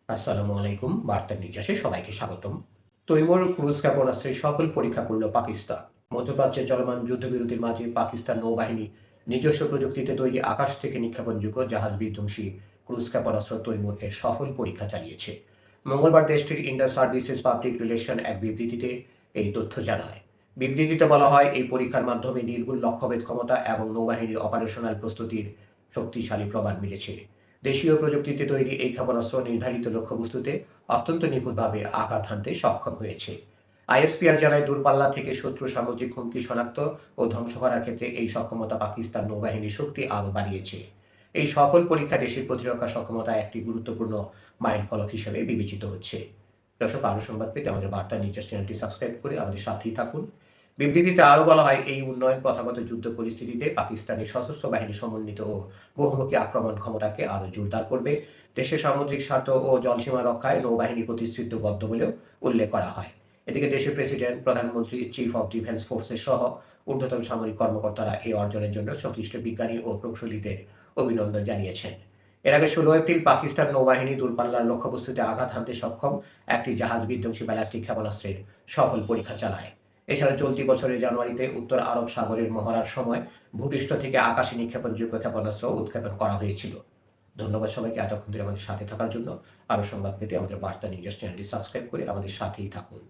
আসসালামু আলাইকুম। বার্তা নির্যাসে সবাইকে স্বাগতম। তৈমুর ক্রুজ ক্ষেপণাস্ত্রের সফল পরীক্ষা করল পাকিস্তান। মধ্যপ্রাচ্যে চলমান যুদ্ধবিরতির মাঝে পাকিস্তান নৌবাহিনী নিজস্ব প্রযুক্তিতে তৈরি আকাশ থেকে নিক্ষেপণযোগ্য জাহাজ বিধ্বংসী ক্রুজ ক্ষেপণাস্ত্র তৈমুর এর সফল পরীক্ষা চালিয়েছে। মঙ্গলবার দেশটির ইন্টার সার্ভিসেস পাবলিক রিলেশন এক বিবৃতিতে এই তথ্য জানায়। বিবৃতিতে বলা হয়, এই পরীক্ষার মাধ্যমে নির্ভুল লক্ষ্যভেদ ক্ষমতা এবং নৌবাহিনীর অপারেশনাল প্রস্তুতির শক্তিশালী প্রমাণ মিলেছে। দেশীয় প্রযুক্তিতে তৈরি এই ক্ষেপণাস্ত্র নির্ধারিত লক্ষ্যবস্তুতে অত্যন্ত নিখুঁতভাবে আঘাত হানতে সক্ষম হয়েছে। আইএসপিআর জানায়, দূরপাল্লা থেকে শত্রু সামুদ্রিক হুমকি শনাক্ত ও ধ্বংস করার ক্ষেত্রে এই সক্ষমতা পাকিস্তান নৌবাহিনীর শক্তি আরও বাড়িয়েছে। এই সফল পরীক্ষা দেশের প্রতিরক্ষা সক্ষমতা একটি গুরুত্বপূর্ণ মাইলফলক হিসেবে বিবেচিত হচ্ছে। দর্শক, আরও সংবাদ পেতে আমাদের বার্তা নিউজ চ্যানেলটি সাবস্ক্রাইব করে আমাদের সাথেই থাকুন। বিবৃতিতে আরও বলা হয়, এই উন্নয়ন প্রথাগত যুদ্ধ পরিস্থিতিতে পাকিস্তানের সশস্ত্র বাহিনীর সমন্বিত ও বহুমুখী আক্রমণ ক্ষমতাকে আরও জোরদার করবে। দেশের সামুদ্রিক স্বার্থ ও জলসীমা রক্ষায় নৌবাহিনী প্রতিশ্রুতিবদ্ধ বলেও উল্লেখ করা হয়। এদিকে দেশের প্রেসিডেন্ট, প্রধানমন্ত্রী, চিফ অব ডিফেন্স ফোর্সেস সহ ঊর্ধ্বতন সামরিক কর্মকর্তারা এই অর্জনের জন্য সংশ্লিষ্ট বিজ্ঞানী ও প্রকৌশলীদের অভিনন্দন জানিয়েছেন। এর আগে ১৬ এপ্রিল পাকিস্তান নৌবাহিনী দূরপাল্লার লক্ষ্যবস্তুতে আঘাত হানতে সক্ষম একটি জাহাজ বিধ্বংসী ব্যালিস্টিক ক্ষেপণাস্ত্রের সফল পরীক্ষা চালায়। এছাড়া চলতি বছরের জানুয়ারিতে উত্তর আরব সাগরের মহড়ার সময় ভূপৃষ্ঠ থেকে আকাশে নিক্ষেপণযোগ্য ক্ষেপণাস্ত্র উৎক্ষেপণ করা হয়েছিল। ধন্যবাদ সবাইকে এতক্ষণ ধরে আমাদের সাথে থাকার জন্য। আরও সংবাদ পেতে আমাদের বার্তা নিউজ চ্যানেলটি সাবস্ক্রাইব করে আমাদের সাথেই থাকুন।